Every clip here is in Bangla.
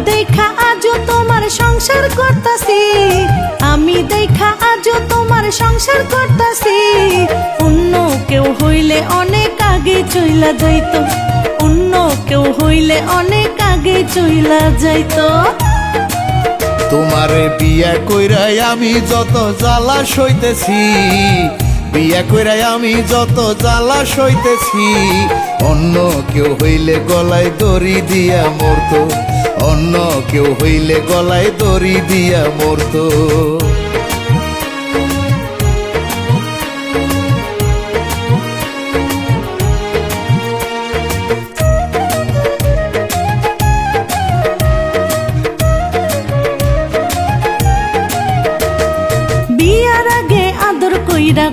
দেখা আজও তোমার সংসার করতাছি, আমি দেখা আজও তোমার সংসার করতাছি। অন্য কেউ হইলে অনেক আগে চইলা যাইতো, অন্য কেউ হইলে অনেক আগে চইলা যাইতো। তোমারে বিয়া কইরাই আমি যত জ্বালা সইতেছি, বিয়া কইরাই আমি যত জ্বালা সইতেছি। অন্য কেউ হইলে গলায় দড়ি দিয়া মরতো, অন্য কেউ হইলে গলায় দড়ি দিয়া মরতো।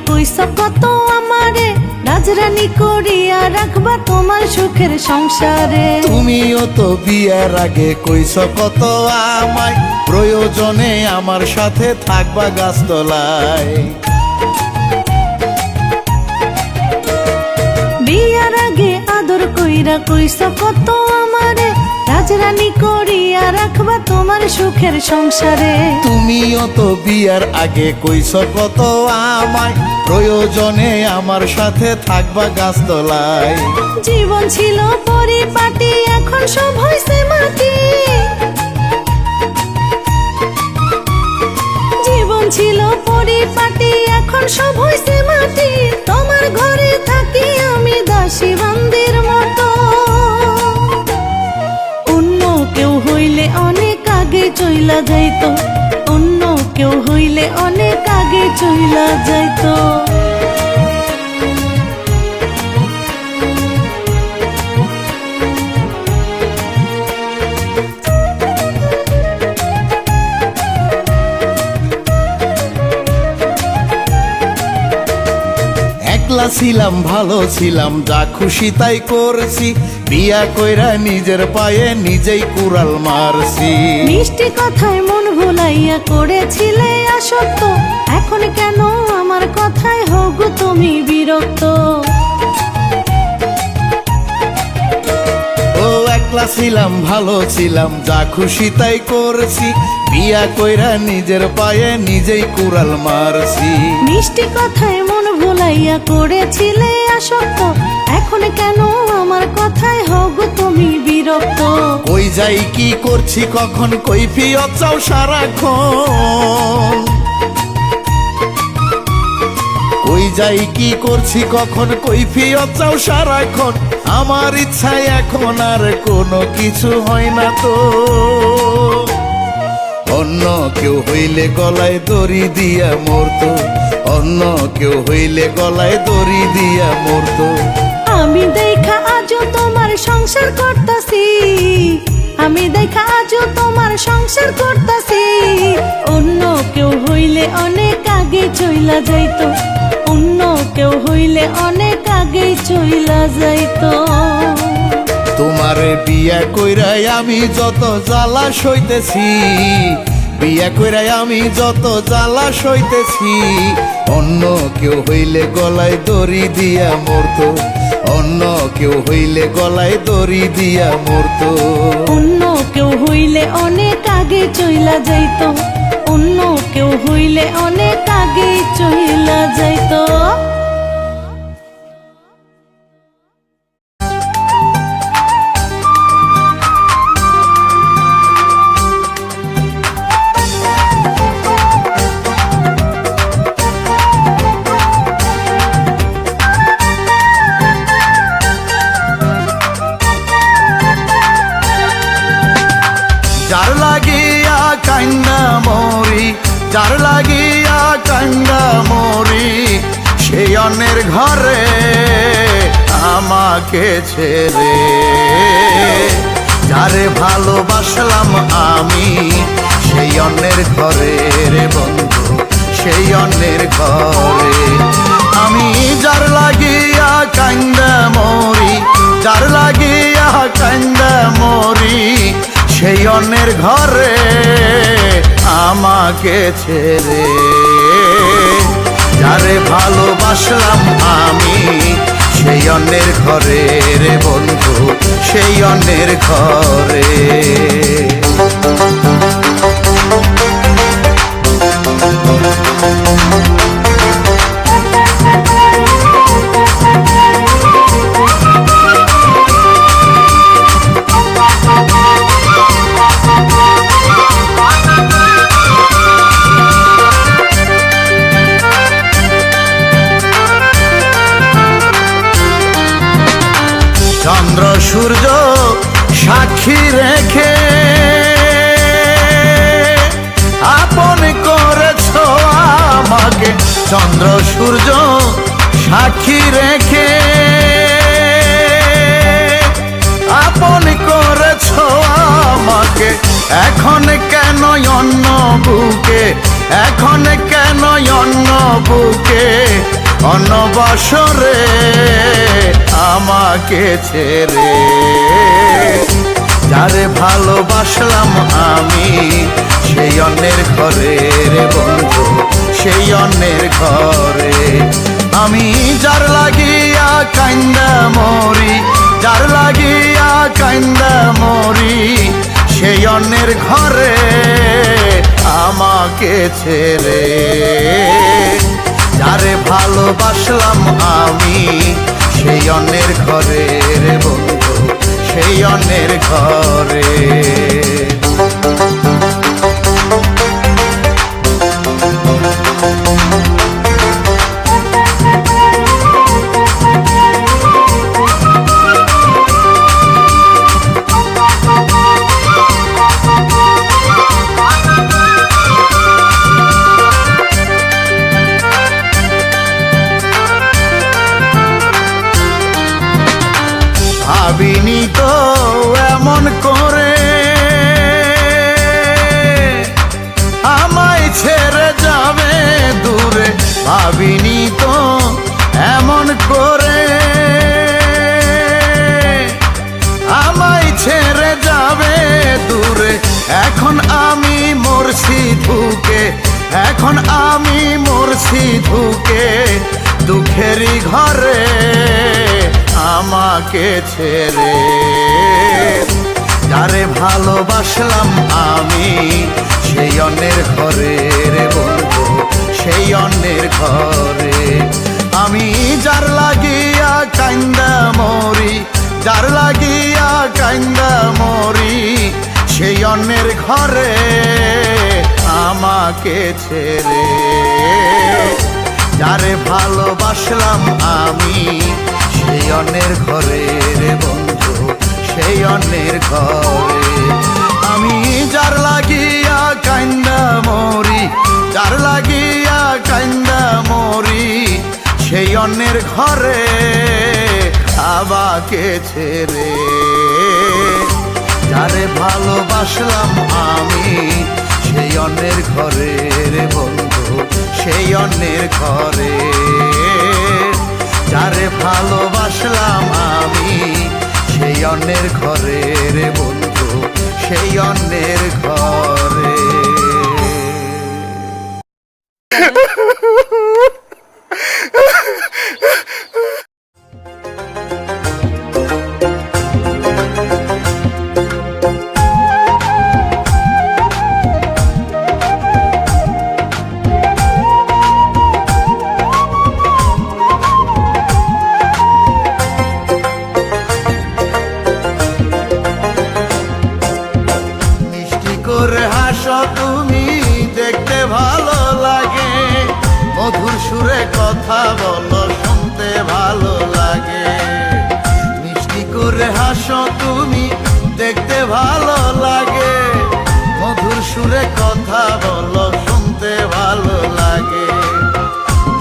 কইস কত আমারে, রাজরানী করিয়া রাখবা তোমার সুখের সংসারে। তুমিও তো বিয়ার আগে কইস কত আমায়, প্রয়োজনে আমার সাথে থাকবা গাছতলায়। বিয়ার আগে আদর কইরা কইস কত আমারে, রাজরানী করিয়া রাখবা তোমার সুখের সংসারে। তুমিও তো বিয়ার আগে কইস কত আমায়, প্রয়োজনে আমার সাথে থাকবা গাছতলায়। জীবন ছিল পরিপাটি, এখন সব হইছে মাটি। জীবন ছিল পরিপাটি, এখন সব হইছে মাটি। তোমার ঘরে থাকি আমি দাসী বান্দির মতো। অন্য কেউ হইলে অনেক আগে চইলা যাইতো, অন্য কেউ হইলে অনেক আগে চইলা যাইতো। একলা ছিলাম ভালো ছিলাম, যা খুশি তাই করছি। বিয়া কইরা নিজের পায়ে নিজেই কুড়াল মারছি। মিষ্টি কথায় মন ভুলাইয়া করেছিলে আসক্ত, এখন কেন আমার কথায় হোক তুমি বিরক্ত? ও একলা ছিলাম ভালো ছিলাম, যা খুশি তাই করছি। বিয়া কইরা নিজের পায়ে নিজেই কুড়াল মারছি। মিষ্টি কথায় মন ভুলাইয়া করেছিলে আসক্ত, এখন কেন আমার কথায় হোক তুমি বিরক্ত? কই যাই কি করছি কখন কৈফিয়ত চাও সারাক্ষণ। কই যাই কি করছি কখন কৈফিয়ত চাও সারাক্ষণ। আমার ইচ্ছায় এখন আর কোনো কিছু হয় না তো। অন্য কেউ হইলে গলায় দড়ি দিয়া মরতো, অন্য কেউ হইলে গলায় দড়ি দিয়া মরতো। আমি দেখা আজও তোমার সংসার করতাছি, আমি দেখা আজও তোমার সংসার করতাছি। অন্য কেউ হইলে অনেক আগে চইলা যাইতো, অন্য কেউ হইলে অনেক আগে চইলা যাইতো। তোমারে বিয়া কইরাই আমি যত জ্বালা সইতেছি, বিয়া কইরাই আমি যত জ্বালা সইতেছি। অন্য কেউ হইলে গলায় দড়ি দিয়া মরতো, অন্য কেউ হইলে গলায় দড়ি দিয়া মরতো। অন্য কেউ হইলে অনেক আগে চইলা যাইতো, অন্য কেউ হইলে অনেক আগে চইলা যাইতো। যার লাগিয়া কান্না মরি, যার লাগিয়া কান্না মরি, সেই অন্যের ঘরে আমাকে ছেড়ে। যারে ভালোবাসলাম আমি, সেই অন্যের ঘরে রে বন্ধু, সেই অন্যের ঘরে। আমি যার লাগিয়া কান্না মরি, যার লাগিয়া কান্না মরি, সেই অন্যের ঘরে আমাকে ছেড়ে। যারে ভালোবাসলাম আমি, সেই অন্যের ঘরে রে বন্ধু, সেই অন্যের ঘরে। রেখে আপন করেছ আমাকে, চন্দ্র সূর্য সাক্ষী রেখে আপন করেছ আমাকে। এখন কেন অন্য বুকে, এখন কেন অন্য বুকে, অন্য বছরে আমাকে ছেড়ে। যারে ভালোবাসলাম আমি সেই অন্যের ঘরে রে বন্ধু, সেই অন্যের ঘরে। আমি যার লাগিয়া কান্দা মরি, যার লাগিয়া কান্দা মরি, সেই অন্যের ঘরে আমাকে ছেড়ে। যারে ভালোবাসলাম আমি সেই অন্যের ঘরে রে বন্ধু, সেই অন্যের ঘরে। ভাবিনি তো এমন করে আমায় ছেড়ে যাবে দূরে, ভাবিনি তো এমন করে আমায় ছেড়ে যাবে দূরে। এখন আমি মরছি ধুকে, এখন আমি মরছি ধুকে, দুঃখেরই ঘরে আমাকে ছেড়ে। যারে ভালোবাসলাম আমি সেই অন্যের ঘরে রে বন্ধু, সেই অন্যের ঘরে। আমি যার লাগিয়া কান্দা মরি, যার লাগিয়া কান্দা মরি, সেই অন্যের ঘরে আমাকে ছেড়ে। যারে ভালোবাসলাম আমি সেই অন্যের ঘরে রে বন্ধু, সেই অন্যের ঘরে। আমি যার লাগিয়া কান্দা মরি, যার লাগিয়া কান্দা মরি, সেই অন্যের ঘরে আমাকে ছেড়ে। যারে ভালোবাসলাম আমি সেই অন্যের ঘরে রে বন্ধু, সেই অন্যের ঘরে। যারে ভালোবাসলাম আমি সেই অন্যের ঘরে রে বন্ধু, সেই অন্যের ঘরে। তুমি দেখতে ভালো লাগে, মধুর সুরে কথা বলো শুনতে ভালো লাগে। মিষ্টি করে হাসো তুমি দেখতে ভালো লাগে, মধুর সুরে কথা বলো শুনতে ভালো লাগে।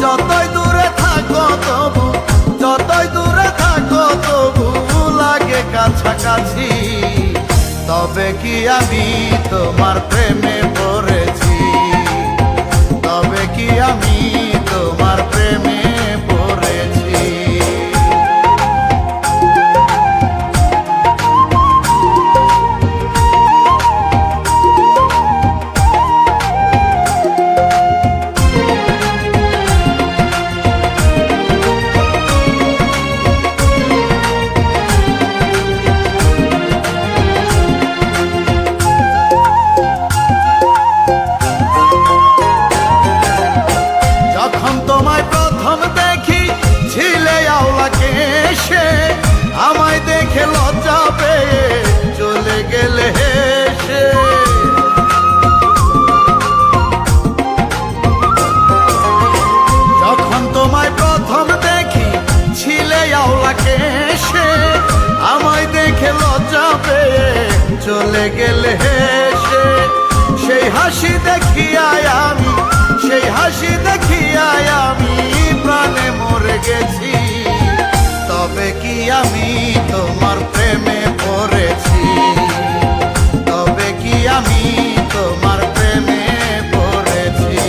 যতই দূরে থাকো তবু, যতই দূরে থাকো তবু লাগে কাছাকাছি। তবে কি আমি তোমার প্রেমে পড়েছি, তবে কি আমি তোমার প্রেমে পড়েছি। চলে গেলে হেসে, সেই হাসি দেখিয়ায় আমি, সেই হাসি দেখিয়ায় আমি প্রাণে মরে গেছি। তবে কি আমি তোমার প্রেমে পড়েছি, তবে কি আমি তোমার প্রেমে পড়েছি।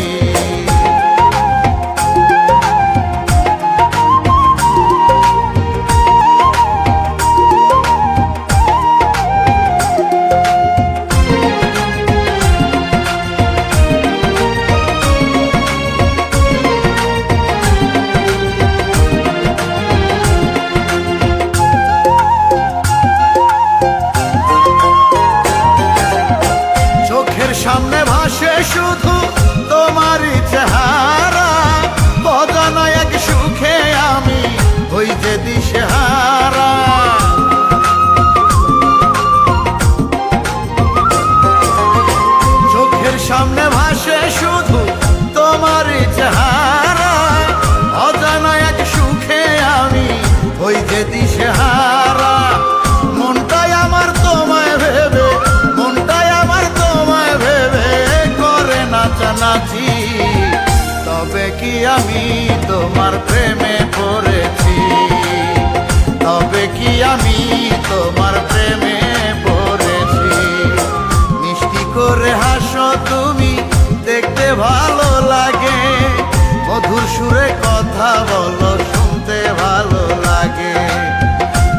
সামনে ভাসে শুধু তোমারই চেহারা, অজানা এক সুখে আমি হই যে দিশেহারা। চোখের সামনে ভাসে শুধু তোমারই চেহারা, অজানা এক সুখে আমি হই যে দিশেহারা। মনটাই আমার তোমায় ভেবে, মনটাই আমার তোমায় ভেবে করে নাচানাচি। তবে কি আমি তোমার প্রেমে পড়েছি, তবে কি আমি তোমার প্রেমে পড়েছি। মিষ্টি করে হাসো তুমি, দেখতে ভালো লাগে, মধুর সুরে কথা বলো, শুনতে ভালো লাগে।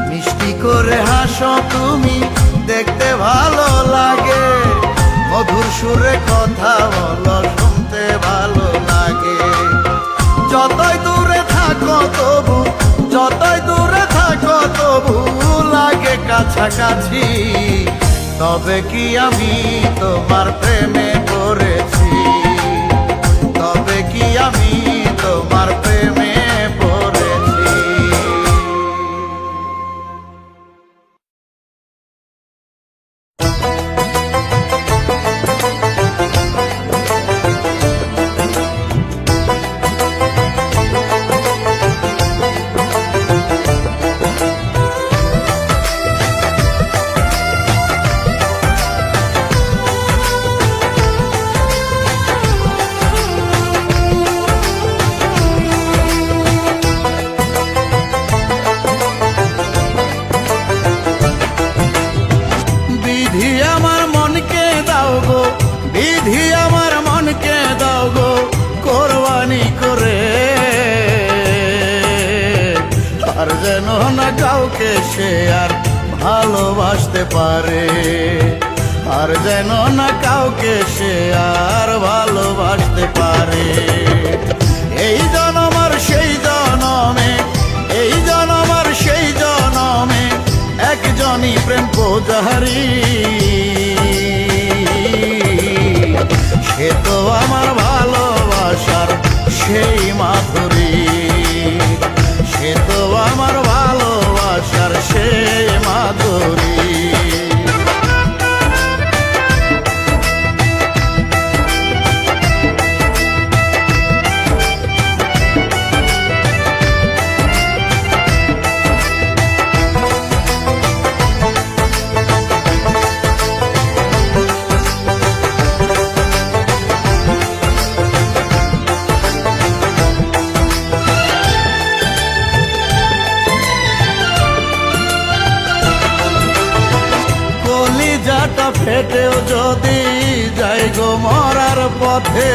মিষ্টি করে হাসো তুমি, দেখতে ভালো লাগে, মধুর সুরে কথা বলো, শুনতে ভালো লাগে। যতই দূরে থাকো তবু, যতই দূরে থাকো তবু লাগে কাছাকাছি। তবে কি আমি তোমার প্রেমে পড়েছি, তবে কি আমি তোমার প্রেমে পড়েছি। বিধি আমার মনকে দাও গো, বিধি আমার মনকে দাও গো কোরবানি করে। আর যেন না কাউকে সে আর ভালোবাসতে পারে, আর যেন না কাউকে সে আর ভালোবাসতে পারে। এই জনম আর সেই জনমে, এই জনম আর সেই জনমে একজনই প্রেম পূজারি। সে তো আমার ভালোবাসার সেই মাধুরী, সে তো আমার ভালোবাসার সেই মাধুরী। কলিজাটা ফেটেও যদি যাই গো মরার পথে,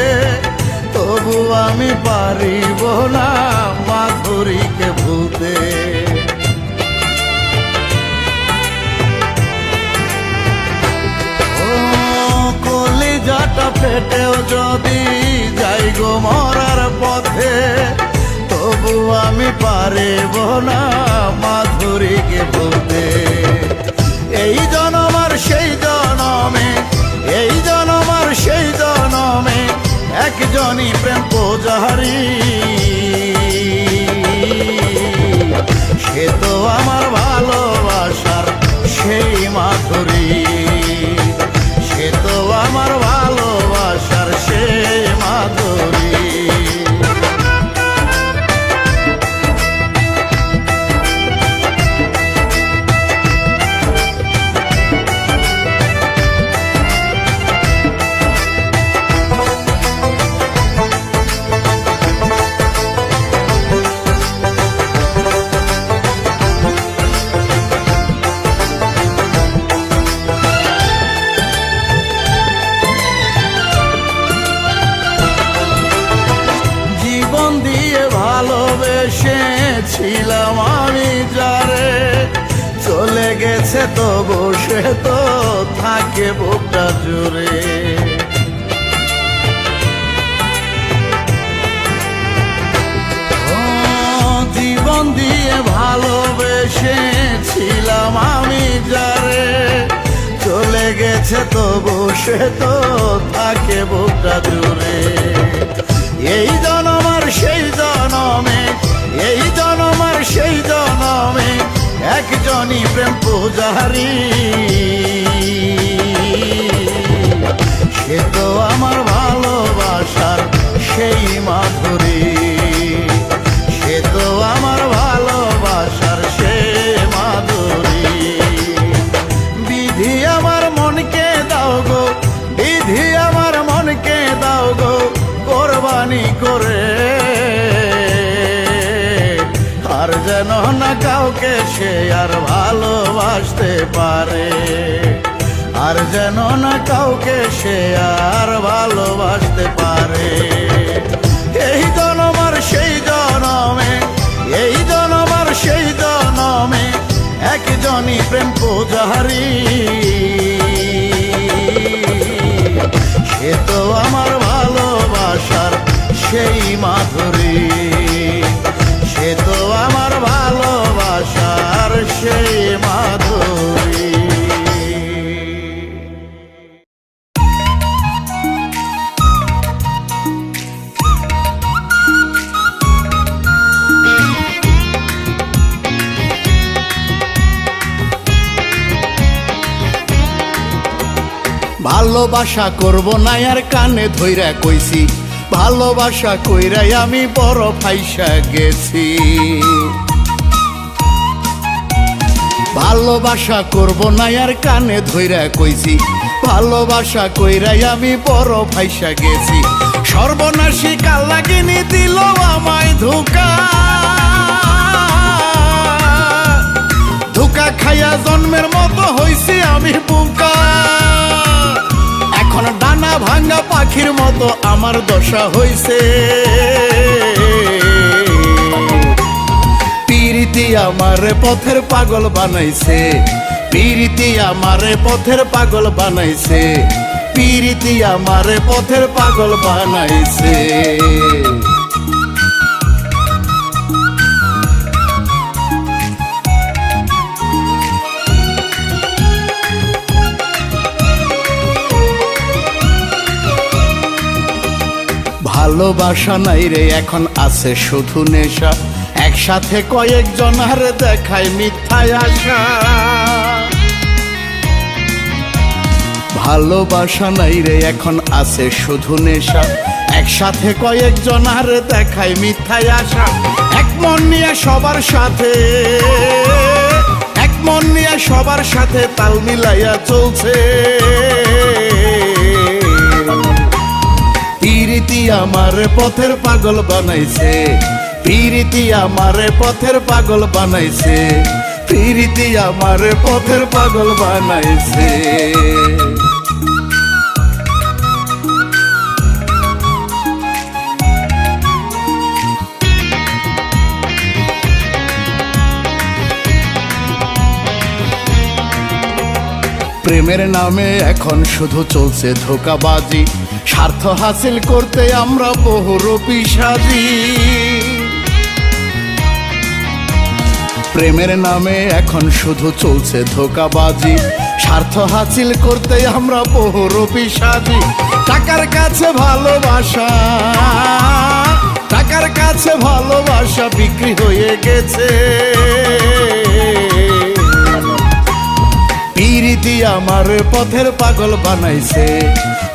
তবু আমি পারিব না মাধুরীকে ভুলতে। ও কলিজাটা ফেটেও যদি যাই গো মরার পথে, তবু আমি পারিব না মাধুরীকে ভুলতে। এই জনম আর সেই জনমে, এই জনম আর সেই জনমে একজনই প্রেম পূজারি। সে তো আমার ভালোবাসার সেই মাধুরী, সে তো আমার ভালোবাসার সেই মাধুরী। ছিলাম আমি যারে, চলে গেছে তো বসে তো থাকে বুকটা জুড়ে। জীবন দিয়ে ভালোবেসেছিলাম আমি যারে, চলে গেছে তো বসে তো থাকে বুকটা জুড়ে। এই জনম আর সেই জনমে, এই জনম আর সেই জনমে একজনই প্রেম পূজারি, সে তো আমার ভালোবাসার সেই মাধুরী, সে তো আমার ভালোবাসার সে মাধুরী। বিধি আমার মনকে দাও গো, বিধি আমার মনকে দাও গো কোরবানি করে, আর যেন না কাউকে সে আর ভালোবাসতে পারে, আর যেন না কাউকে সে আর ভালোবাসতে পারে। এই জনম আর সেই জনমে, এই জনম আর সেই জনমে একজনই প্রেম পূজারি, সে তো আমার ভালোবাসার সেই মাধুরী, সে তো আমার ভালোবাসার সেই মাধুরী। ভালোবাসা করব না আর কানে ধইরা কইছি, ভালোবাসা কইরাই আমি বড় ফাইসা গেছি। ভালোবাসা করব না আর কানে ধইরা কইছি, ভালোবাসা কইরাই আমি বড় ফাইসা গেছি। সর্বনাশী কাল লাগিনি দিল আমায় ধোঁকা, ধোঁকা খাইয়া জন্মের মতো হইছি আমি বোকা। এখন ডানা ভাঙা পাখির মতো আমার দশা হইছে, পিরিতি আমারে পথের পাগল বানাইছে, পিরিতি আমারে পথের পাগল বানাইছে, পিরিতি আমারে পথের পাগল বানাইছে। ভালোবাসা নাই রে এখন আছে শুধু নেশা, একসাথে কয়েকজন আর দেখায় মিথ্যায় আশা। ভালোবাসা নাই রে এখন আছে শুধু নেশা, একসাথে কয়েকজন আর দেখায় মিথ্যায় আশা। এক মন নিয়ে সবার সাথে, এক মন নিয়ে সবার সাথে তাল মিলাইয়া চলছে, পিরিতি আমারে পথের পাগল বানাইছে, পিরিতি আমারে পথের পাগল বানাইছে, পিরিতি আমারে পথের পাগল বানাইছে। প্রেমের নামে এখন শুধু চলছে ধোঁকাবাজি, স্বার্থ হাসিল করতে আমরা বহুরূপী সাজি। প্রেমের নামে এখন শুধু চলছে ধোঁকাবাজি, স্বার্থ হাসিল করতে আমরা বহুরূপী সাজি। টাকার কাছে ভালোবাসা, টাকার কাছে ভালোবাসা বিক্রি হয়ে গেছে, পিরিতি আমারে পথের পাগল বানাইছে,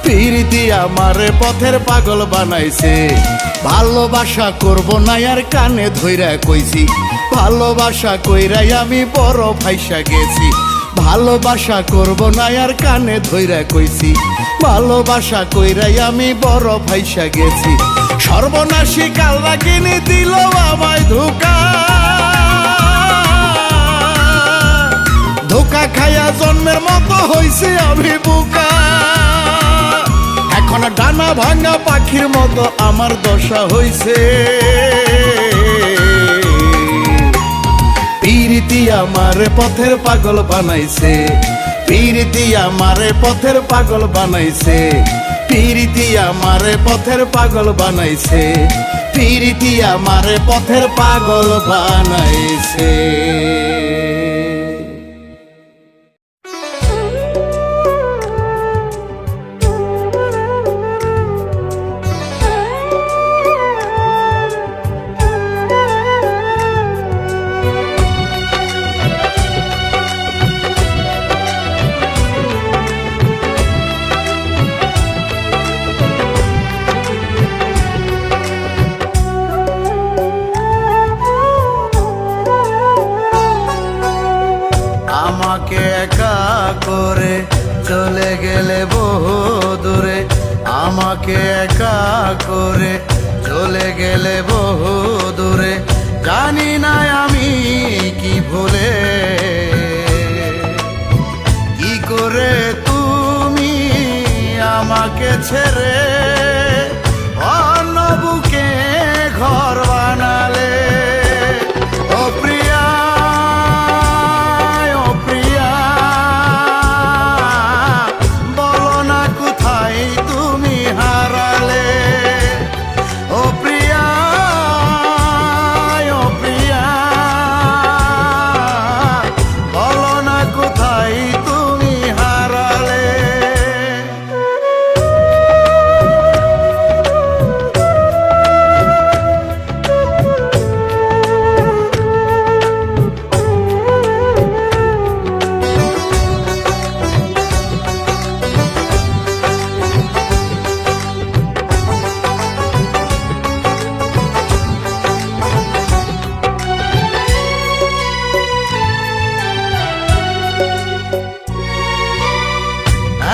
পিরিতি আমারে পথের পাগল বানাইছে। ভালোবাসা করব না আর কানে ধইরা কইছি, ভালোবাসা কইরাই আমি বড় ফাইসা গেছি। ভালোবাসা করব না আর কানে ধইরা কইছি, ভালোবাসা কইরাই আমি বড় ফাইসা গেছি। সর্বনাশী কাল লাগিনি দিল আমায় ধোঁকা, ধোঁকা খাইয়া জন্মের মতো হইছে আমি বোকা। এখন ডানা ভাঙা পাখির মতো আমার দশা হইছে, পিরিতি আমারে পথের পাগল বানাইছে, পিরিতি আমারে পথের পাগল বানাইছে, পিরিতি আমারে পথের পাগল বানাইছে, পিরিতি আমারে পথের পাগল বানাইছে। আমাকে একা করে চলে গেলে বহু দূরে, আমাকে একা করে চলে গেলে বহু দূরে, জানি না আমি কি ভুলে, কি করে তুমি আমাকে ছেড়ে অন্য বুকে ঘর বানালে। ও প্রিয়া,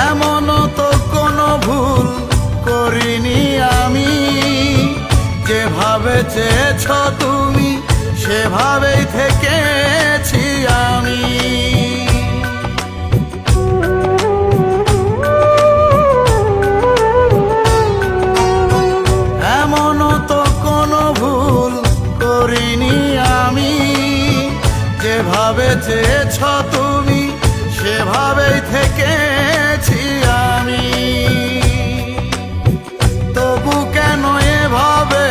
এমন তো কোনো ভুল করিনি আমি, যেভাবে চেয়েছ তুমি সেভাবেই থেকেছি আমি। এমন তো কোনো ভুল করিনি আমি, যেভাবে চেয়েছ তুমি সেভাবেই থেকেছি আমি। তবু কেন এভাবে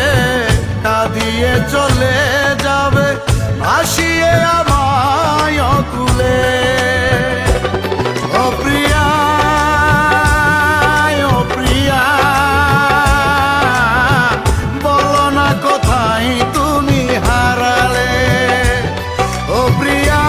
কাঁদিয়ে চলে যাবে, ভাসিয়ে আমায় অকুলে। ও প্রিয়া, ও প্রিয়া, বলো না কোথায় তুমি হারালে। ও প্রিয়া,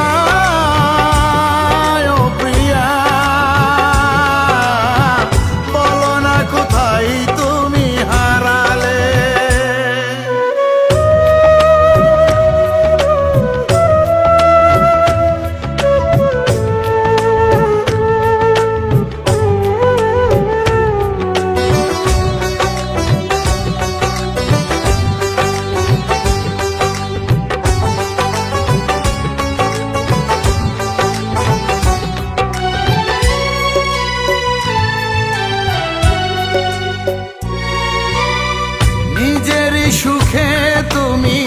সুখে তুমি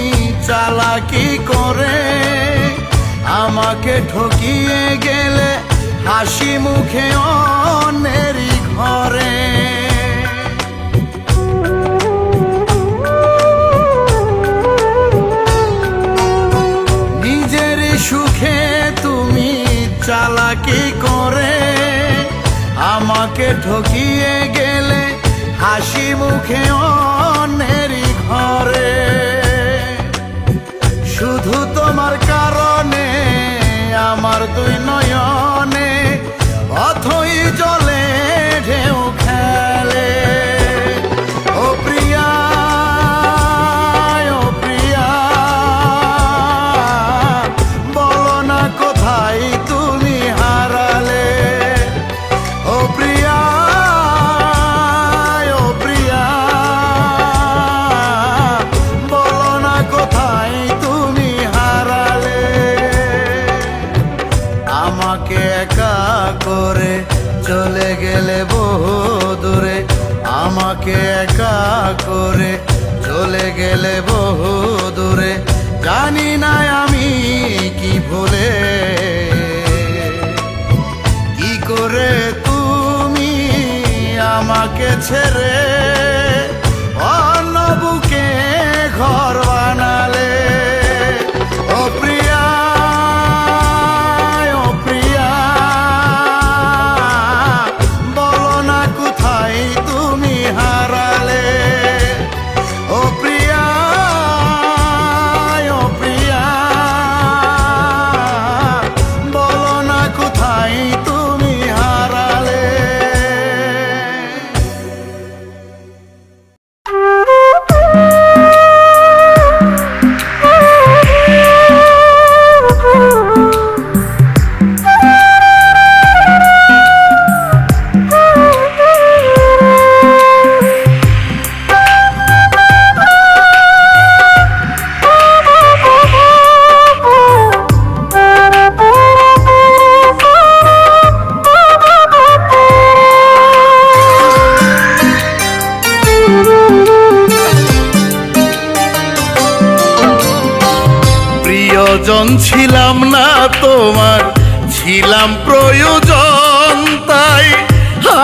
চালাকি করে আমাকে ঠকিয়ে গেলে হাসি মুখে অন্যেরই ঘরে। নিজের সুখে তুমি চালাকি করে আমাকে ঠকিয়ে গেলে হাসি মুখে অন্যেরই ঘরে। শুধু তোমার কারণে আমার দুই নয়নে অথই জলে ঢেউ খেলে। ও প্রিয়া, ও প্রিয়া, বলো না কোথায় তুমি হারালে। ও প্রিয়া, ও প্রিয়া, বলো না কোথায় তুমি হারালে। আমাকে একা করে চলে গেলে বহু দূরে, আমাকে একা করে চলে গেলে বহু দূরে, জানি না আমি কি ভুলে কি করে তুমি আমাকে ছেড়ে অন্য বুকে ঘর বানালে। ও প্রিয়া, ও প্রিয়া, বলো না কোথায় তুমি হারালে। ও প্রিয়া, ও প্রিয়া, বলো না কোথায় তুমি হারালে। প্রিয়জন ছিলাম না তোমার, ছিলাম প্রয়োজন, তাই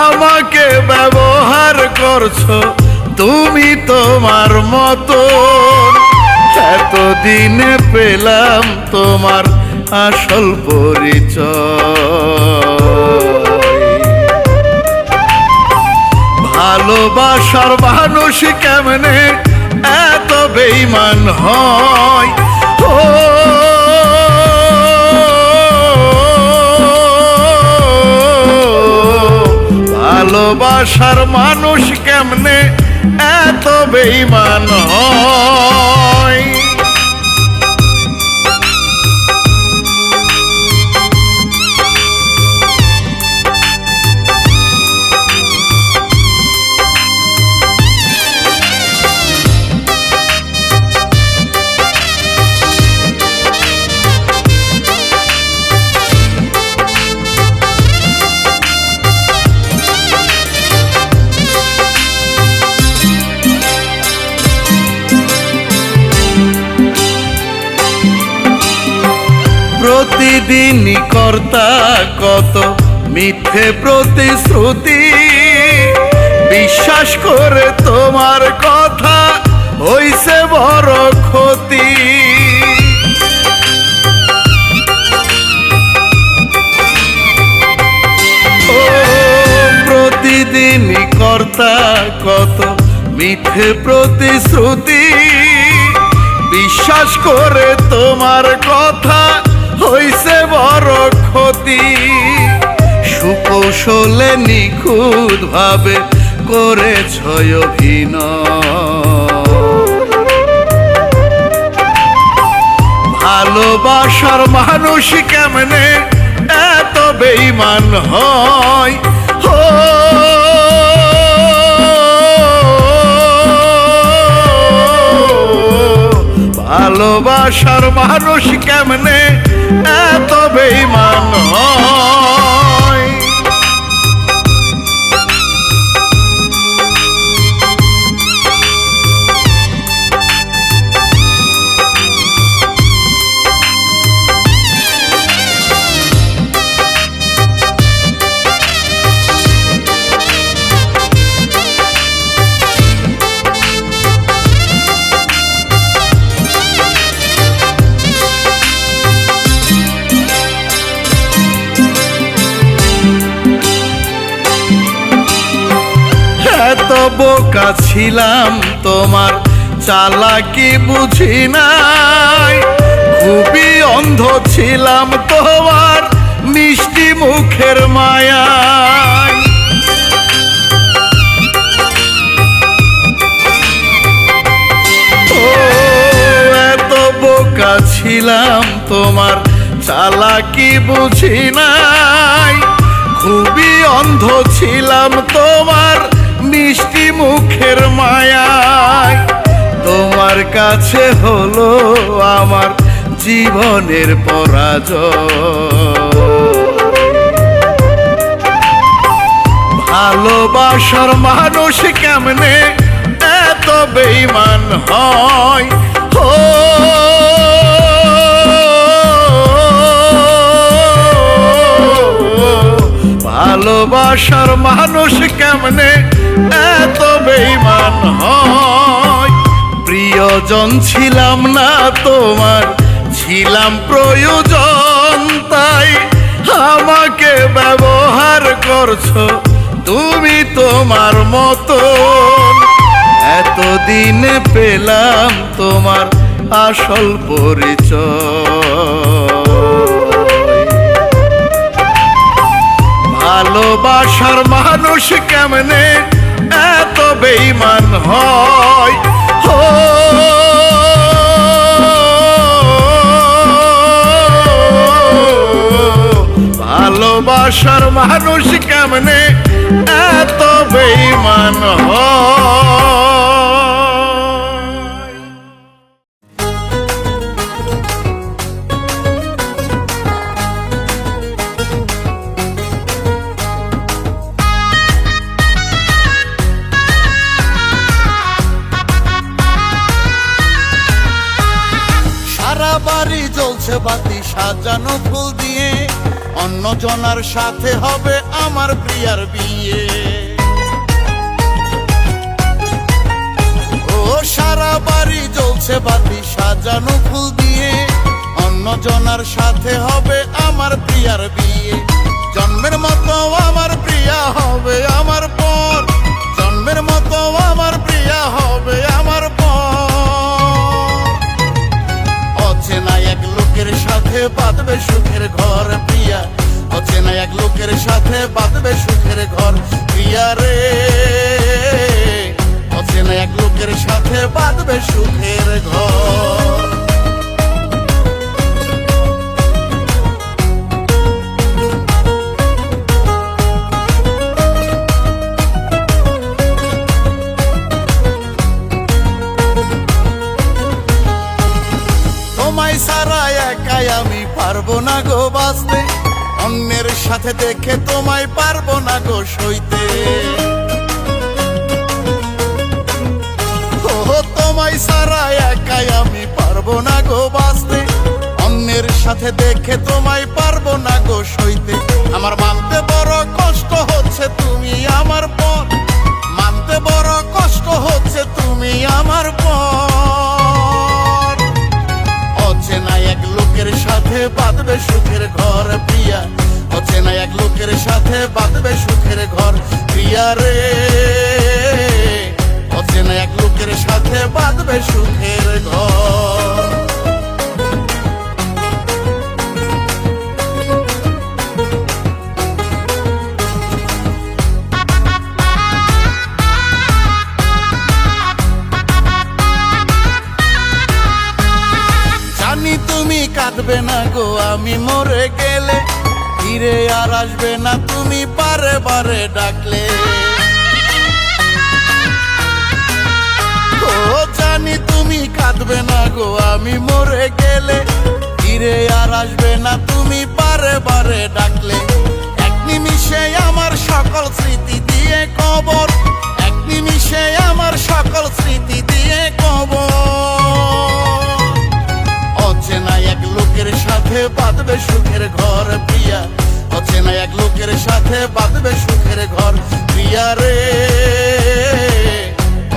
আমাকে ব্যবহার করছো তুমি তোমার মতো। এতদিনে পেলাম তোমার আসল পরিচয়। ভালোবাসার মানুষ কেমনে এত বেঈমান হয়। ও ভালোবাসার মানুষ কেমনে এত বেঈমান হয়। প্রতিদিনই কর্তা কত মিথ্যে প্রতিশ্রুতি, বিশ্বাস করে তোমার কথা হইছে বড় ক্ষতি। ও প্রতিদিনই কর্তা কত মিথ্যে প্রতিশ্রুতি, বিশ্বাস করে তোমার কথা হইছে বড় ক্ষতি। সুকৌশলে নিখুঁত ভাবে করেছ অভিনয়। ভালোবাসার মানুষ কেমনে এত বেঈমান হয়। ভালোবাসার মানুষ কেমনে এত বেঈমান হয়। এত বোকা ছিলাম তোমার চালাকি বুঝি নাই, খুবই অন্ধ ছিলাম তোমার মিষ্টি মুখের মায়ায়। ও এত বোকা ছিলাম তোমার চালাকি বুঝি নাই, খুবই অন্ধ ছিলাম তোমার মিষ্টি মুখের মায়ায়। তোমার কাছে হলো আমার জীবনের পরাজয়। ভালোবাসার মানুষ কেমনে এত বেঈমান হয়। ভালোবাসার মানুষ কেমনে এত বেঈমান হয়? প্রিয়জন ছিলাম না তোমার, ছিলাম প্রয়োজন, তাই আমাকে ব্যবহার করছো তুমি তোমার মতন। এতদিন পেলাম তোমার আসল পরিচয়। ভালোবাসার মানুষ কেমনে এত বেঈমান হয়? ভালোবাসার মানুষ কেমনে এত বেঈমান হয়? সারা বাড়ি জ্বলছে বাতি সাজানো ফুল দিয়ে, অন্য জনার সাথে হবে আমার প্রিয়ার বিয়ে। ও সারা বাড়ি জ্বলছে বাতি সাজানো ফুল দিয়ে, অন্য জনার সাথে হবে আমার প্রিয়ার বিয়ে। জন্মের মতো আমার প্রিয়া হবে আমার পর, জন্মের মতো আমার প্রিয়া হবে আমার পর। অচেনা এক লোকের সাথে বাঁধবে সুখের ঘর প্রিয়া, অচেনা এক লোকের সাথে বাঁধবে সুখের ঘর প্রিয়া রে। অচেনা এক লোকের সাথে বাঁধবে সুখের ঘর। তোমায় ছাড়া একাই আমি পারবো না গো বাঁচতে, অন্যের সাথে দেখে তোমায় পারবো না গো সইতে। ও তোমায় ছাড়া একাই আমি পারবো না গো বাঁচতে, অন্যের সাথে দেখে তোমায় পারবো না গো সইতে। আমার মানতে বড় কষ্ট হচ্ছে তুমি আমার পর, মানতে বড় কষ্ট হচ্ছে তুমি আমার পর। অচেনা এক লোকের সাথে বাঁধবে সুখের ঘর প্রিয়া, অচেনা এক লোকের সাথে বাঁধবে সুখের ঘর প্রিয়া রে। অচেনা এক লোকের সাথে বাঁধবে সুখের ঘর। জানি তুমি কাঁদবে না গো আমি মরে গেলে, ফিরে আর আসবে না তুমি বারে বারে ডাকলে। ও জানি তুমি কাঁদবে না গো আমি মরে গেলে, ফিরে আর আসবে না তুমি বারে বারে ডাকলে। এক নিমিষে আমার সকল স্মৃতি দিয়ে কবর, এক নিমিষে আমার সকল স্মৃতি দিয়ে কবর। অচেনা এক লোকের সাথে বাঁধবে সুখের ঘর প্রিয়া, অচেনা এক লোকের সাথে বাঁধবে সুখের ঘর প্রিয়া রে।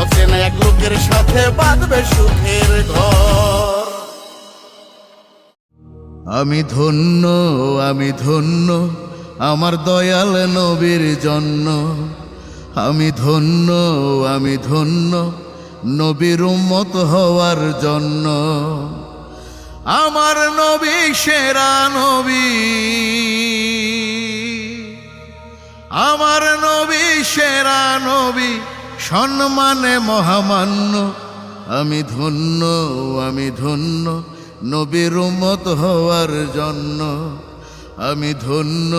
অচেনা এক লোকের সাথে বাঁধবে সুখের ঘর। আমি ধন্য, আমি ধন্য আমার দয়াল নবীর জন্য, আমি ধন্য, আমি ধন্য নবীর উম্মত হওয়ার জন্য। আমার নবী সেরা নবী, আমার নবী সেরা নবী, সম্মানে মহামান্য। আমি ধন্য, আমি ধন্য নবীর উম্মত হওয়ার জন্য, আমি ধন্য,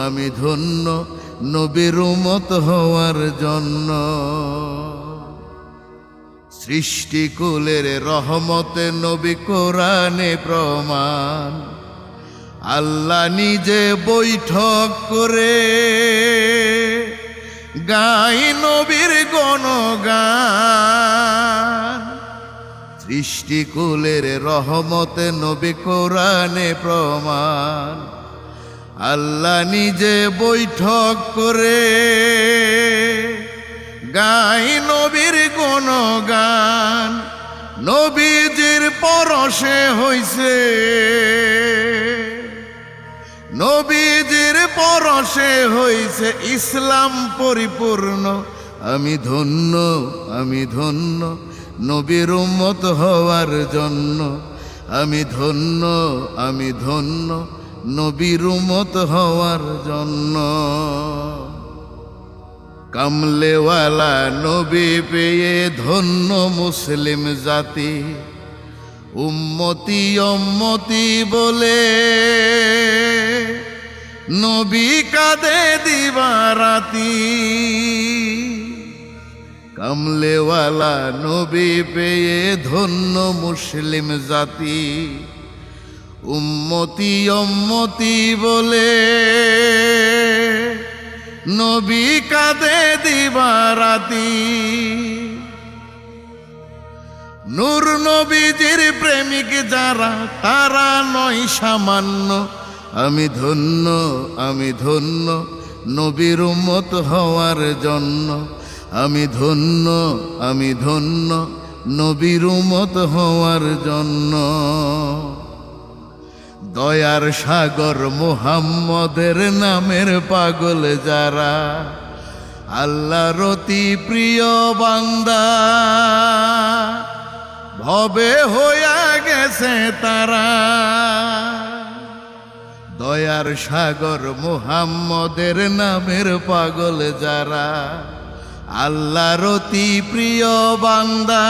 আমি ধন্য নবীর উম্মত হওয়ার জন্য। সৃষ্টিকুলের রহমতে নবী কোরআনে প্রমাণ, আল্লাহ নিজে বৈঠক করে গাই নবীর গণগান। সৃষ্টিকুলের রহমতে নবী কোরআনে প্রমাণ, আল্লাহ নিজে বৈঠক করে গাই নবীর গুণগান, নবীজির পরশে হইছে, নবীজির পরশে হইছে ইসলাম পরিপূর্ণ। আমি ধন্য, আমি ধন্য নবীর উম্মত হওয়ার জন্য। আমি ধন্য, আমি ধন্য নবীর উম্মত হওয়ার জন্য। কামলেওয়ালা নবী পেয়ে ধন্য মুসলিম জাতি, উম্মতি উম্মতি বলে নবী কাঁদে দিবারাতি। কামলেওয়ালা নবী পেয়ে ধন্য মুসলিম জাতি, উম্মতি উম্মতি বলে নবী কাঁদে দিবারাতি। নূর নবীজির প্রেমিক যারা তারা নয় সামান্য। আমি ধন্য, আমি ধন্য নবীর উম্মত হওয়ার জন্য। আমি ধন্য, আমি ধন্য নবীর উম্মত হওয়ার জন্য। দয়ার সাগর মুহাম্মদের নামের পাগল যারা, আল্লাহর অতি প্রিয় বান্দা, ভবে হইয়া গেছে তারা। দয়ার সাগর মুহাম্মদের নামের পাগল যারা, আল্লাহর অতি প্রিয় বান্দা,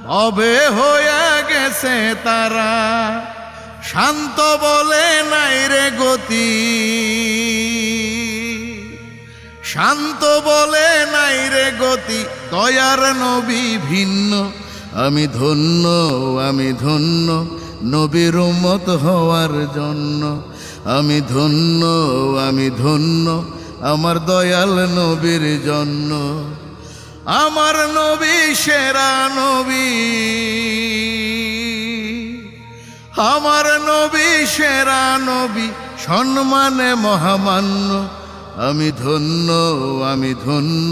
ভবে হইয়া গেছে তারা। শান্ত বলে নাই রে গতি, শান্ত বলে নাই রে গতি, দয়ার নবী ভিন্ন। আমি ধন্য, আমি ধন্য নবীর উম্মত হওয়ার জন্য। আমি ধন্য, আমি ধন্য আমার দয়াল নবীর জন্য। আমার নবী সেরা নবী, আমার নবী সেরা নবী, সম্মানে মহামান্য। আমি ধন্য, আমি ধন্য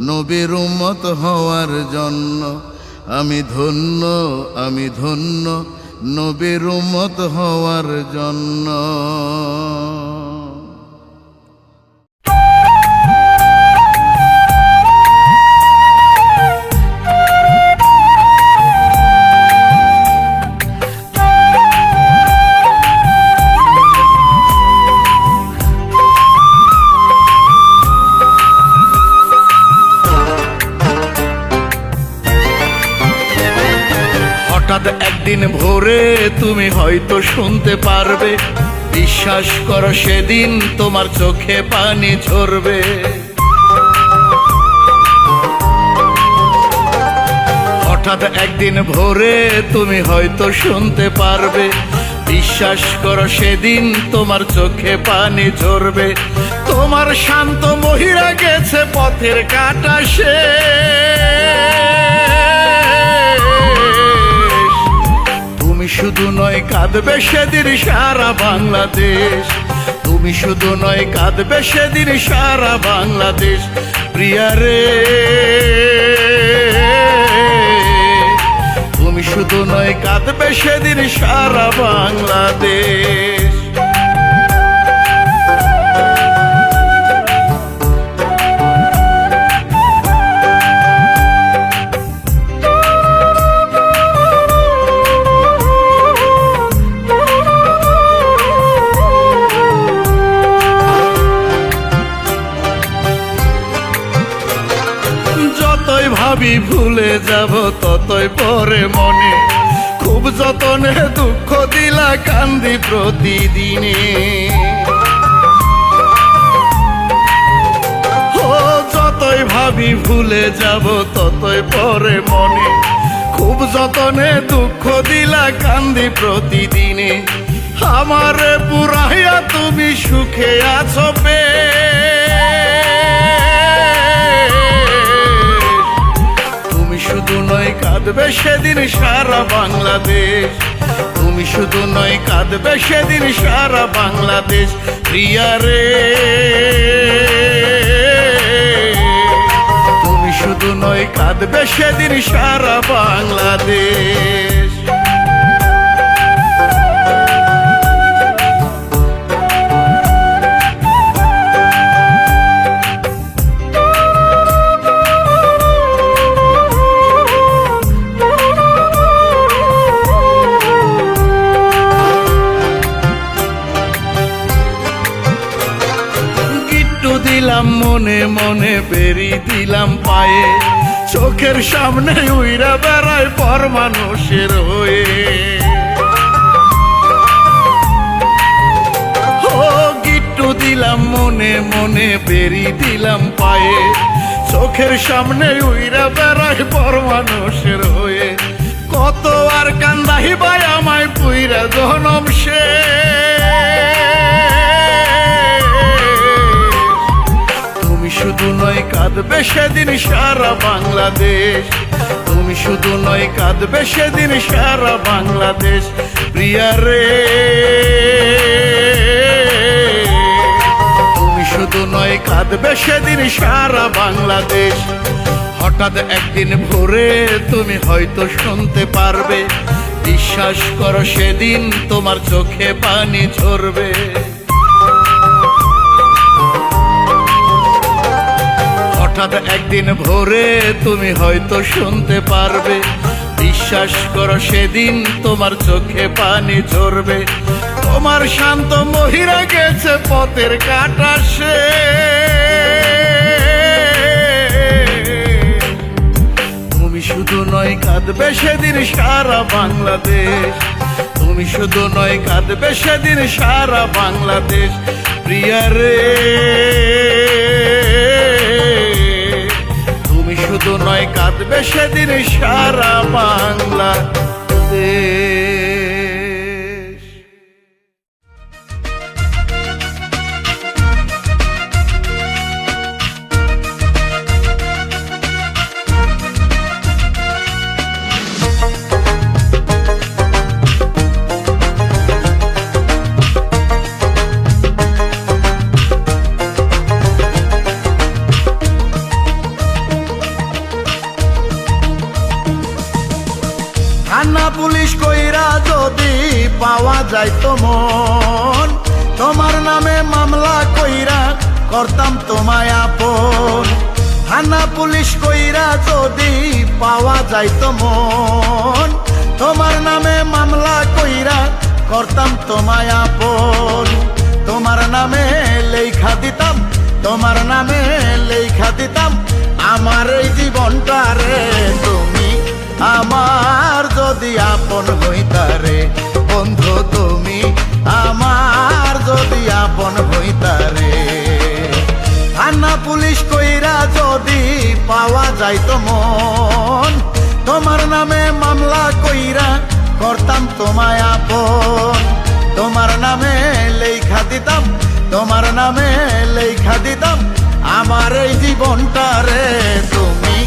নবীর উম্মত হওয়ার জন্য। আমি ধন্য, আমি ধন্য নবীর উম্মত হওয়ার জন্য। হঠাৎ একদিন ভোরে তুমি হয়তো শুনতে পারবে, বিশ্বাস করো সেদিন তোমার চোখে পানি ঝরবে। হঠাৎ একদিন ভোরে তুমি হয়তো শুনতে পারবে, বিশ্বাস করো সেদিন তোমার চোখে পানি ঝরবে। তোমার শান্ত মহিলা গেছে পথের কাটা সে, তুমি শুধু নয় কাঁদবে সেদিন সারা বাংলাদেশ। তুমি শুধু নয় কাঁদবে সেদিন সারা বাংলাদেশ। প্রিয়া রে, তুমি শুধু নয় কাঁদবে সেদিন সারা বাংলাদেশ। যতই ভাবি ভুলে যাব ততই পরে মনে, খুব যতনে দুঃখ দিলা কান্দি প্রতিদিনে। ও যতই ভাবি ভুলে যাব ততই পরে মনে, খুব যতনে দুঃখ দিলা কান্দি প্রতিদিনে। আমারে পুরাইয়া তুমি সুখে আছো বে, শুধু নয় কাঁদবে সেদিন সারা বাংলাদেশ। তুমি তুমি শুধু নয় কাঁদবে সেদিন সারা বাংলাদেশ প্রিয়া রে, তুমি শুধু নয় কাঁদবে সেদিন সারা বাংলাদেশ। দিলাম মনে মনে বেরি দিলাম পায়ে, চোখের সামনে উইরা বেড়ায় পর মানুষের হয়ে। ও গিট্টু দিলাম মনে মনে বেরি দিলাম পায়ে, চোখের সামনে উইরা বেড়ায় পর মানুষের হয়ে। কত আর কান্দাহি ভাই আমায় পুইরা জনম সে, শুধু নয় কাঁদবে সেদিন সারা বাংলাদেশ, তুমি শুধু নয় কাঁদবে সেদিন সারা বাংলাদেশ প্রিয়া রে, তুমি শুধু নয় কাঁদবে সেদিন সারা বাংলাদেশ। হঠাৎ একদিন ভোরে তুমি হয়তো শুনতে পারবে, বিশ্বাস করো সেদিন তোমার চোখে পানি ঝরবে। হঠাৎ একদিন ভোরে তুমি হয়তো শুনতে পারবে, বিশ্বাস করো সেদিন তোমার চোখে পানি ঝরবে। তোমার শান্ত মহিরা গেছে পথের কাটা সে, তুমি শুধু নয় কাঁদবে সেদিন সারা বাংলাদেশ, তুমি শুধু নয় কাঁদবে সেদিন সারা বাংলাদেশ প্রিয়া রে, শুধু নয় কাঁদবে সেদিন সারা বাংলাদেশ। থানা পুলিশ কইরা যদি পাওয়া যায় তো মন, তোমার নামে মামলা কইরা করতাম তোমায় আপন। থানা পুলিশ কইরা যদি পাওয়া যায় তো মন, তোমার নামে মামলা কইরা করতাম তোমায় আপন। তোমার নামে লেখা দিতাম, তোমার নামে লেখা দিতাম আমার এই জীবনটা রে। তুমি আমার যদি আপন হইতারে বন্ধু, তুমি আমার যদি আপন হইতারে। থানা পুলিশ কইরা যদি পাওয়া যাইতো মন, তোমার নামে মামলা কইরা করতাম তোমায় আপন। তোমার নামে লেখা দিতাম, তোমার নামে লেখা দিতাম আমার এই জীবনটা রে। তুমি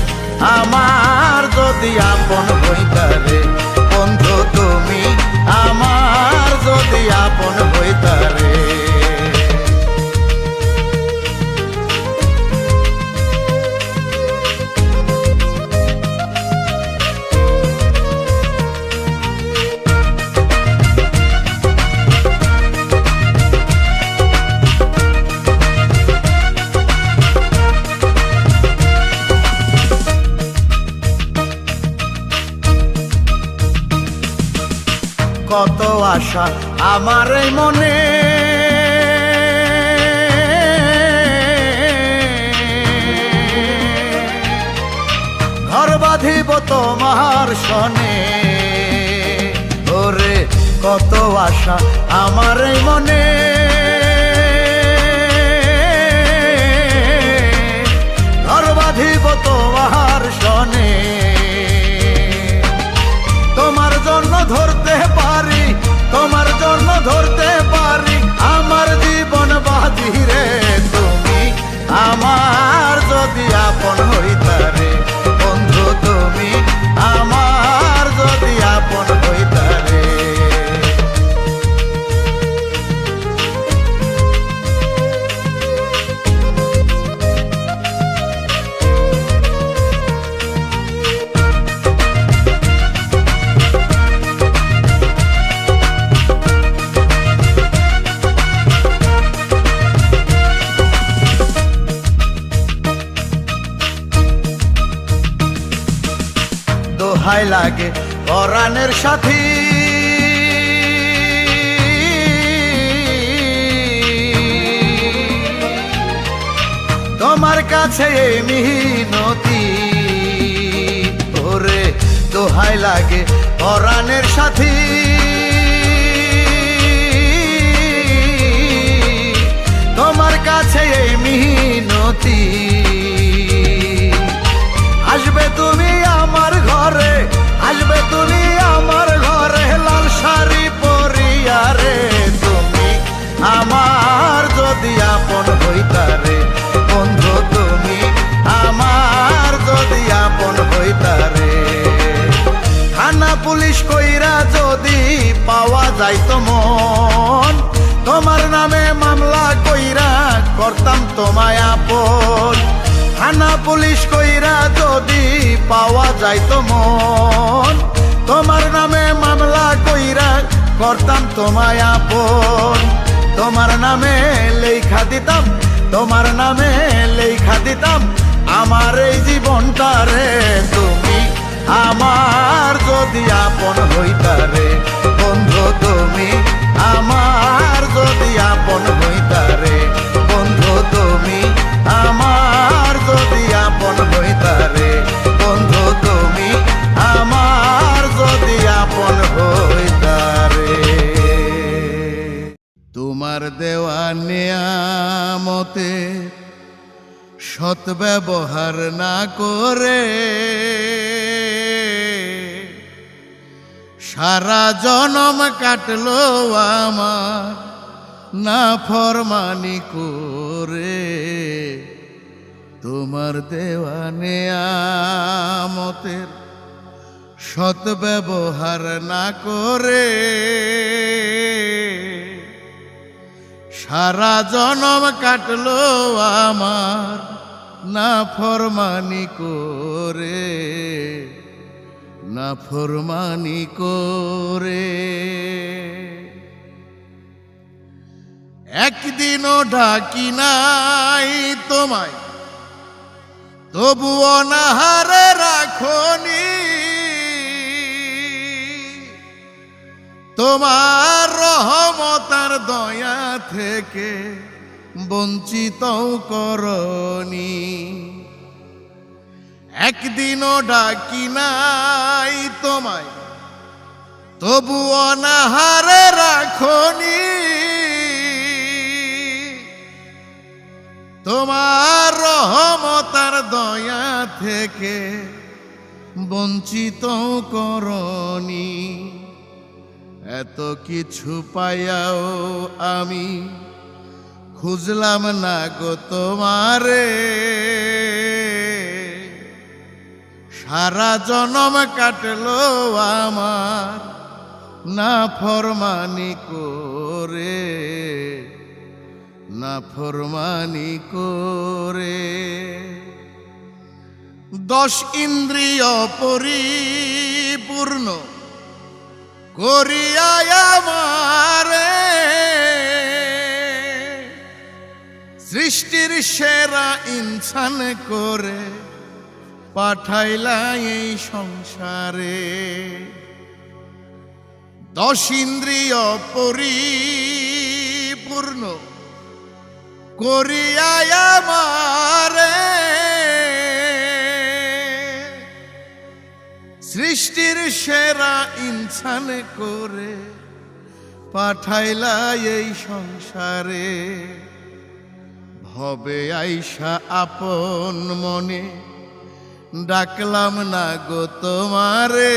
আমার যদি আপন হইতারে বন্ধু, তুমি আমার যদি আপন হইতারে। কত আশা আমার এই মনে, ঘর বাঁধিব তোমার সনে। ওরে কত আশা আমার এই মনে, ঘর বাঁধিব তোমার সনে। তোমার জন্য ধরতে পারি, তোমার জন্য ধরতে পারি আমার জীবন বাজি রে। তুমি আমার যদি আপন হইতারে বন্ধু, তুমি আমার যদি আপন হইতারে। দোহাই লাগে পরাণের সাথী তোমার কাছে এই মিনতি ওরে দোহাই লাগে পরাণের সাথী তোমার কাছে এই মিনতি আসবে তুমি আমার ঘরে আসবে তুমি আমার ঘরে লাল শাড়ি পরিয়া রে তুমি আমার যদি আপন হইতারে বন্ধু তুমি আমার যদি আপন হইতারে থানা পুলিশ কইরা যদি পাওয়া যাইতো মন তোমার নামে মামলা কইরা করতাম তোমায় আপন থানা পুলিশ কইরা যদি পাওয়া যাইতো মন তোমার নামে মামলা কইরা করতাম তোমায় আপন তোমার নামে লেখা দিতাম তোমার নামে লেখা দিতাম আমার এই জীবনটা রে তুমি আমার যদি আপন হইতারে বন্ধু তুমি আমার যদি আপন হইতারে বন্ধু তুমি আমার যদি আপন হইতারে বন্ধু তুমি আমার যদি আপন হইতারে তোমার দেওয়া নিয়ামতে সৎ ব্যবহার না করে সারা জনম কাটলো আমার না ফরমানি করে তোমার দেওয়া নিয়ামতের সৎ ব্যবহার না করে সারা জনম কাটলো আমার না ফরমানি করে না ফরমানি করে একদিনও ডাকি নাই তোমায় তবুও নাহারে রাখনি তোমার রহমতার দয়া থেকে বঞ্চিত করনি একদিনও ডাকি নাই তোমায় তবুও নাহারে রাখনি তোমার রহমতার দয়া থেকে বঞ্চিত করনি এত কিছু পাইয়াও আমি খুঁজলাম না গো তোমারে সারা জনম কাটলো আমার না ফরমানি করে না ফরমানি করে 10 ইন্দ্রিয় পরিপূর্ণ করিয়া আমারে সৃষ্টির সেরা ইনসান করে পাঠাইলা এই সংসারে 10 ইন্দ্রিয় পরিপূর্ণ করিয়া আমারে সৃষ্টির সেরা ইনসান করে পাঠাইলা এই সংসারে ভবে আইসা আপন মনে ডাকলাম না গো তোমারে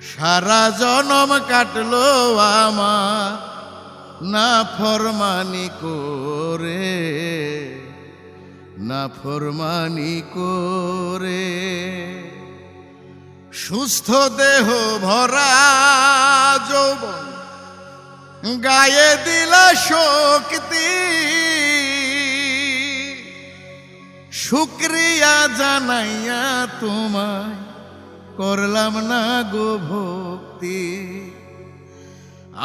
সারা জনম কাটলো আমার না ফরমানি করে না ফরমানি করে সুস্থ দেহ ভরা যৌবন গায়ে দিলা শক্তি শুকরিয়া জানাইয়া তোমায় করলাম না গো ভক্তি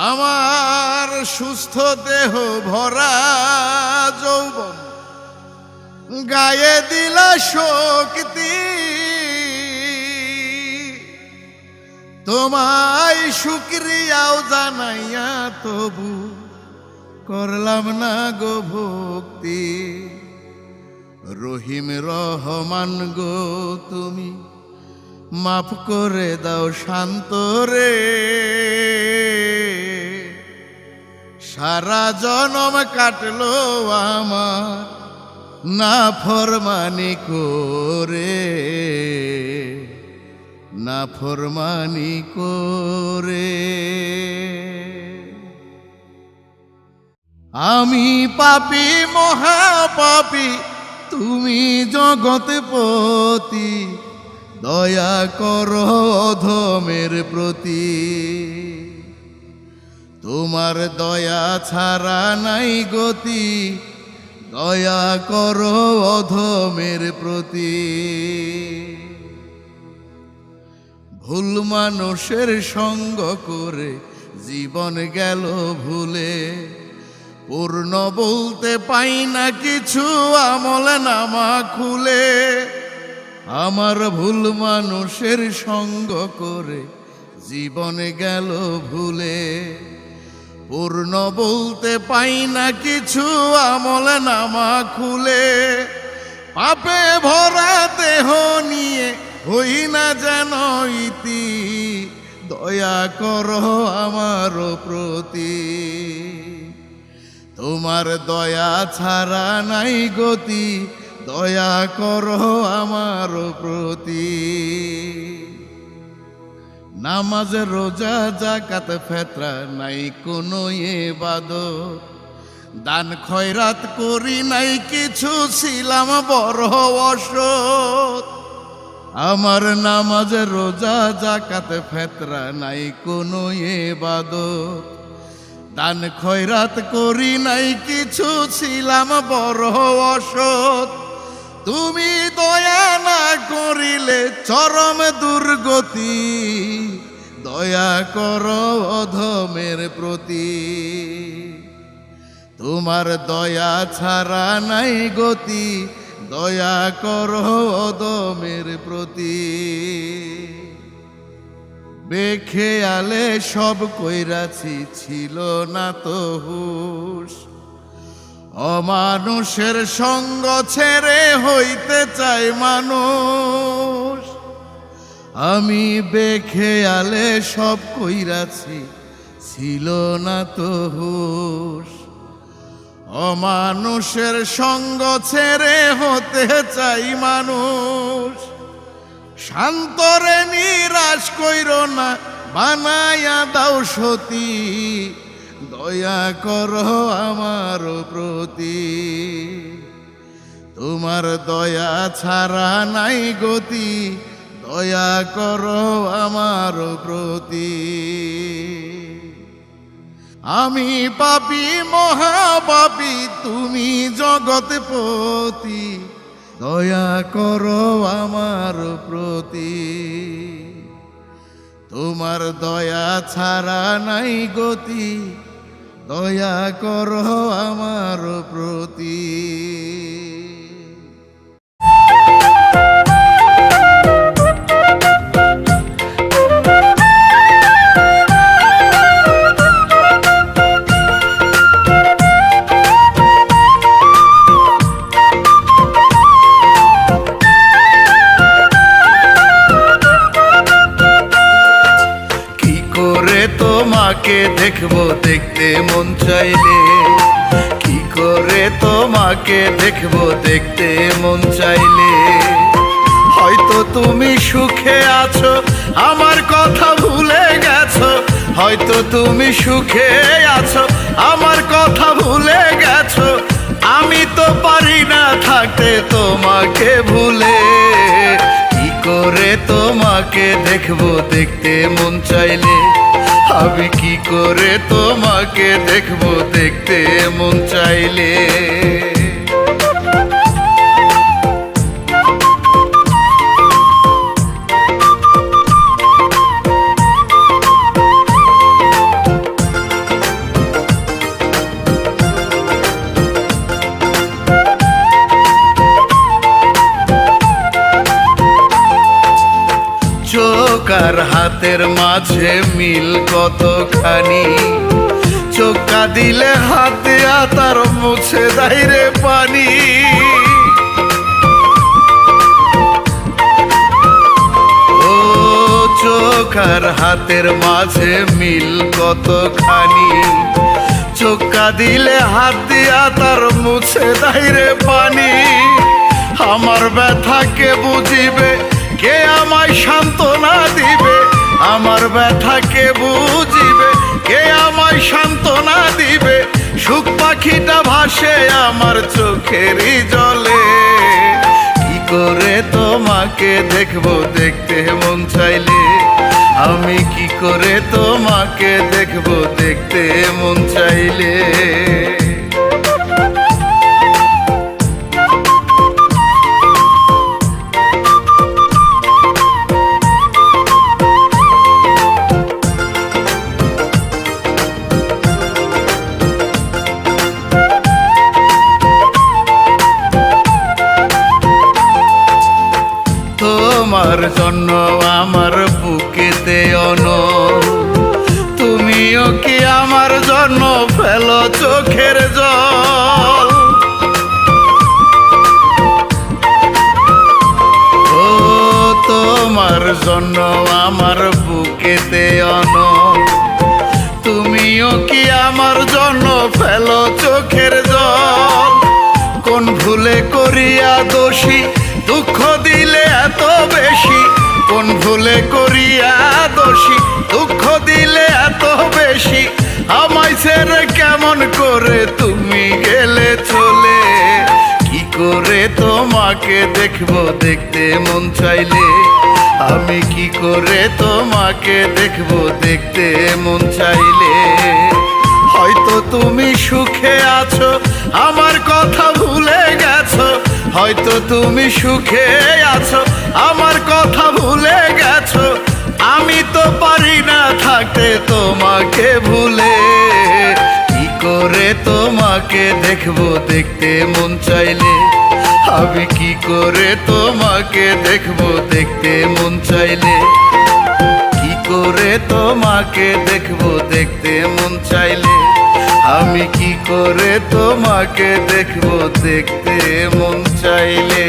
আমার সুস্থ দেহ ভরা যৌবন গায়ে দিলা শক্তি তোমায় শুকরিয়াও জানাইয়া তবু করলাম না গো ভক্তি। রহিম রহমান গো তুমি মাফ করে দাও শান্ত রে, সারা জনম কাটলো আমার না ফরমানি করে, না ফরমানি করে। আমি পাপী মহাপাপী তুমি জগৎপতি, দয়া করো অধমের প্রতি। তোমার দয়া ছাড়া নাই গতি, দয়া করো অধমের প্রতি। ভুল মানুষের সঙ্গ করে জীবন গেল ভুলে, পূর্ণ বলতে পাই না কিছু আমল নামা খুলে। আমার ভুল মানুষের সঙ্গ করে জীবন গেল ভুলে, পূর্ণ বলতে পাই না কিছু আমল নামা খুলে। পাপে ভরা দেহ নিয়ে হই না যেন ইতি, দয়া করো আমার প্রতি। তোমার দয়া ছাড়া নাই গতি, দয়া করো আমার প্রতি। নামাজ রোজা জাকাত ফেতরা নাই কোনো ইবাদত, দান খয়রাত করি নাই কিছু ছিলাম বড় অসৎ। আমার নামাজ রোজা জাকাত ফেতরা নাই কোনো ইবাদত, দান খয়রাত করি নাই কিছু ছিলাম বড় অসৎ। তুমি দয়া না করিলে চরম দুর্গতি, দয়া করো অধমের প্রতি। তোমার দয়া ছাড়া নাই গতি, দয়া করো অধমের প্রতি। বেখেয়ালে সব কইরাছি ছিল না তো হুশ, অমানুষের সঙ্গ ছেড়ে হইতে চাই মানুষ। আমি বেখেয়ালে সব কইরাছি ছিল না তো হুশ, অমানুষের সঙ্গ ছেড়ে হতে চাই মানুষ। শান্তরে নিরাশ কইরো না বানায়া দাও সতী, দয়া করো আমার প্রতি। তোমার দয়া ছাড়া নাই গতি, দয়া করো আমার প্রতি। আমি পাপী মহাপাপী তুমি জগৎপতি, দয়া করো আমার প্রতি। তোমার দয়া ছাড়া নাই গতি, দয়া করো আমার প্রতি। তোমাকে দেখবো দেখতে মন চাইলে, কি করে তোমাকে দেখবো দেখতে মন চাইলে। হয়তো তুমি সুখে আছো আমার কথা ভুলে গেছো, হয়তো তুমি সুখে আছো আমার কথা ভুলে গেছো। আমি তো পারি না থাকতে তোমাকে ভুলে, কি করে তোমাকে দেখবো দেখতে মন চাইলে। আমি কি করে তোমাকে দেখবো দেখতে মন চাইলে। হাতের মাঝে মিল কতখানি, চোখা দিলে হাতে তার মুছে দেয় রে পানি। ও চোখার হাতের মাঝে মিল কতখানি, চোখা দিলে হাত দিয়া তার মুছে দেয় রে পানি। আমার ব্যথা কে বুঝিবে, কে আমায় সান্ত্বনা দিবে, আমার ব্যথা কে বুঝিবে, কে আমায় সান্ত্বনা দিবে। সুখ পাখিটা ভাসে আমার চোখেরই জলে, কি করে তোমাকে দেখবো দেখতে মন চাইলে, আমি কি করে তোমাকে দেখবো দেখতে মন চাইলে। তোমার জন্য আমার বুকেতে অনল, তুমিও কি আমার জন্য ফেলো চোখের জল। ও তোমার জন্য আমার বুকেতে অনল, তুমিও কি আমার জন্য ফেলো চোখের জল। কোন ভুলে করিয়া দোষী দুঃখ দিলে এত বেশি, কোন ভুলে করিয়া দোষী দুঃখ দিলে এত বেশি। আমায় ছেড়ে কেমন করে তুমি গেলে চলে, কি করে তোমাকে দেখবো দেখতে মন চাইলে, আমি কি করে তোমাকে দেখবো দেখতে মন চাইলে। হয়তো তুমি সুখে আছো আমার কথা ভুলে গেছো, হয়তো তুমি সুখে আছো আমার কথা ভুলে গেছো। আমি তো পারি না থাকতে তোমাকে ভুলে, কি করে তোমাকে দেখবো দেখতে মন চাইলে, আমি কি করে তোমাকে দেখবো দেখতে মন চাইলে, কি করে তোমাকে দেখবো দেখতে মন চাইলে, আমি কি করে তোমাকে দেখবো দেখতে মন চাইলে।